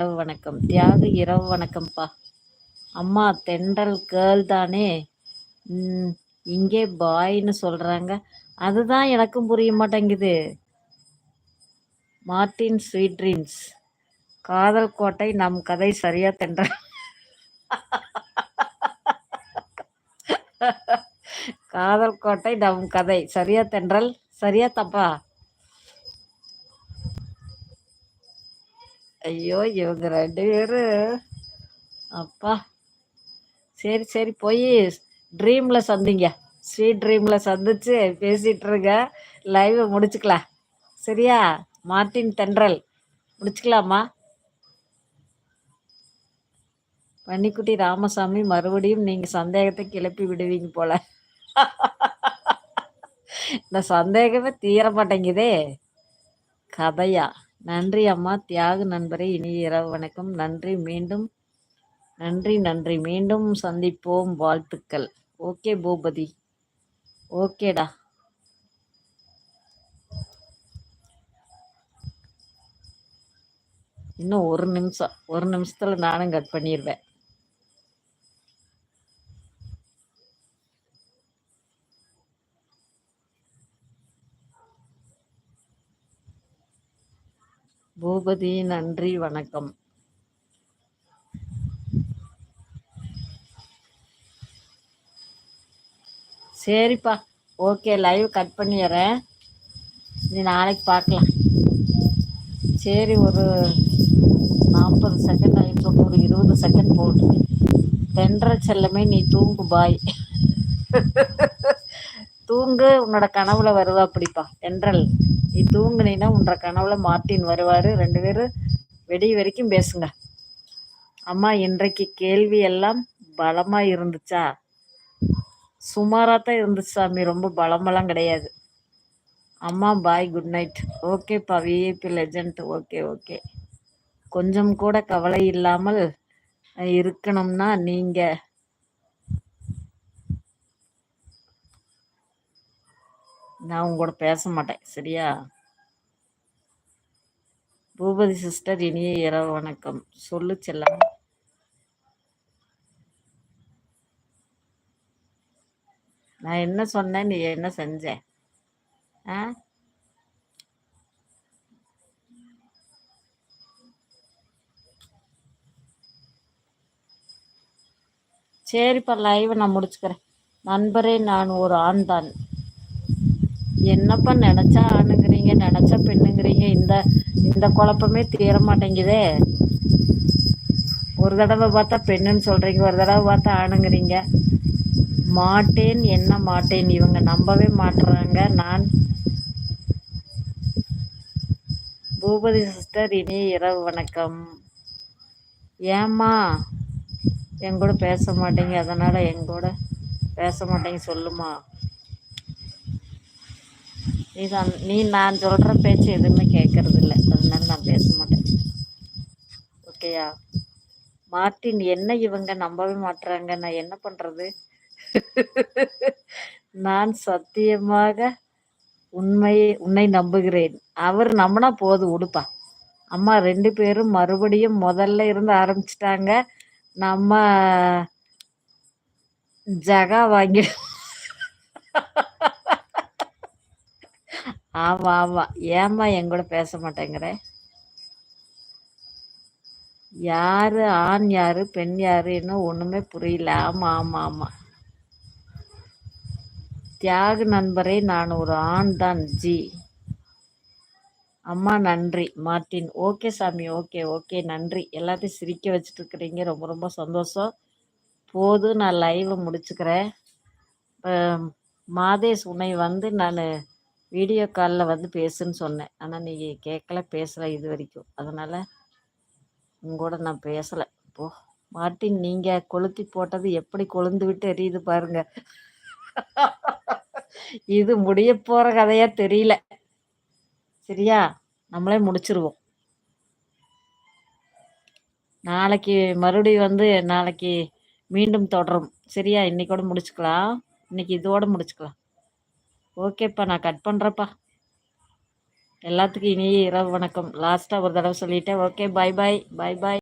வணக்கம் தியாகு, இரவு வணக்கம்ப்பா. அம்மா தென்றல் கேர்ள் தானே? இங்கே பாய்னு சொல்றாங்க. அதுதான் எனக்கும் புரிய மாட்டேங்குது. Martin sweet dreams. காதல் கோட்டை நம் கதை சரியா தென்றல். காதல் கோட்டை நம் கதை சரியா தென்றல். சரியா தப்பா? ஐயோ இவங்க 2 பேரும் அப்பா. சரி சரி, போய் ட்ரீம்ல சந்திங்க. ஸ்வீட் ட்ரீம்ல சந்திச்சு பேசிட்டு இருங்க. லைவ் முடிச்சுக்கலாம். சரியா? மார்டின் தென்றல் முடிச்சுக்கலாமா? பன்னிக்குட்டி ராமசாமி, மறுபடியும் நீங்க சந்தேகத்தை கிளப்பி விடுவீங்க போல. இந்த சந்தேகமே தீர மாட்டேங்குதே. கதையா? நன்றி அம்மா. தியாகு நண்பரே, இனிய இரவு வணக்கம். நன்றி மீண்டும். நன்றி நன்றி, மீண்டும் சந்திப்போம். வாழ்த்துக்கள். ஓகே பூபதி, ஓகேடா. இன்னும் ஒரு நிமிஷத்துல நானும் கட் பண்ணிடுவேன். பூபதி நன்றி வணக்கம். சரிப்பா, ஓகே, லைவ் கட் பண்ணிடுறேன். நீ நாளைக்கு பார்க்கலாம். சரி, ஒரு 40 செகண்ட் ஆகிட்டு, ஒரு 20 செகண்ட் போட்டு. தென்ற செல்லமே நீ தூங்கு பாய். தூங்கு, உன்னோட கனவுல வருவா அப்படிப்பா தென்றல். நீ தூங்குனீன்னா உன்னோட கனவுல மார்ட்டின் வருவாரு. 2 பேரும் வெடி வரைக்கும் பேசுங்க. அம்மா, இன்றைக்கு கேள்வி எல்லாம் பலமா இருந்துச்சா? சுமாராத்தான் இருந்துச்சு சாமி, ரொம்ப பலமெல்லாம் கிடையாது. அம்மா பாய், குட் நைட். ஓகேப்பா, விஐபி லெஜண்ட். Okay okay. கொஞ்சம் கூட கவலை இல்லாமல் இருக்கணும்னா நீங்க நான் உங்களோட பேச மாட்டேன். சரியா? பூபதி சிஸ்டர், இனிய இரவு வணக்கம். சொல்லு செல்லம். நான் என்ன சொன்னேன், நீ என்ன செஞ்ச? சரிப்பா, லைவ் நான் முடிச்சுக்கிறேன். நண்பரே, நான் ஒரு ஆண் தான். என்னப்பா நினைச்சா ஆணுங்கிறீங்க, நினைச்சா பெண்ணுங்கிறீங்க. இந்த குழப்பமே தீர மாட்டேங்குதே. ஒரு தடவை பார்த்தா பெண்ணுன்னு சொல்றீங்க, ஒரு தடவை பார்த்தா ஆணுங்கிறீங்க. மாட்டேன் என்ன மாட்டேன், இவங்க நம்பவே மாட்டுறாங்க. நான் பூபதி சிஸ்டர், இனிய இரவு வணக்கம். ஏம்மா எங்கூட பேச மாட்டேங்க? அதனால எங்கூட பேச மாட்டேங்க சொல்லுமா. நீ நான் சொல்ற பேச்சு எதுவுமே கேட்கறது இல்லை, அதனால நான் பேச மாட்டேன். ஓகேயா? மார்ட்டின், என்ன இவங்க நம்பவே மாட்டுறாங்க, நான் என்ன பண்றது? நான் சத்தியமாக உன்னை நம்புகிறேன். அவர் நம்பினா போது, உடுப்பா. அம்மா, 2 பேரும் மறுபடியும் முதல்ல இருந்து ஆரம்பிச்சிட்டாங்க. நம்ம ஜகா வாங்கி. ஆமா ஆமா. ஏம்மா எங்கூட பேச மாட்டேங்கிற? யாரு ஆண் யாரு பெண் யாரு இன்னும் ஒண்ணுமே புரியல. ஆமா ஆமா ஆமா. தியாகு நண்பரே, நான் ஒரு ஆண் தான் ஜி. அம்மா நன்றி மார்ட்டின். ஓகே சாமி, ஓகே ஓகே, நன்றி. எல்லாத்தையும் சிரிக்க வச்சுட்டு இருக்கிறீங்க, ரொம்ப ரொம்ப சந்தோஷம். போதும், நான் லைவ் முடிச்சுக்கிறேன். மாதேஷ், உன்னை நான் வீடியோ காலில் பேசுன்னு சொன்னேன், ஆனால் நீ கேட்கல, பேசலை இது வரைக்கும். அதனால் உங்களோட நான் பேசலை. போ மார்ட்டின், நீங்கள் கொளுத்தி போட்டது எப்படி கொழுந்து விட்டு எரியுது பாருங்க. இது முடிய போகிற கதையா தெரியல. சரியா? நம்மளே முடிச்சிருவோம். நாளைக்கு மறுபடியும் நாளைக்கு மீண்டும் தொடரும். சரியா? இன்னைக்கோட முடிச்சுக்கலாம். இன்னைக்கு இதோட முடிச்சுக்கலாம். ஓகேப்பா, நான் கட் பண்ணுறேப்பா. எல்லாத்துக்கும் இனிய இரவு வணக்கம். லாஸ்ட்டாக ஒரு தடவை சொல்லிட்டேன். ஓகே, பாய் பாய் பாய் பாய்.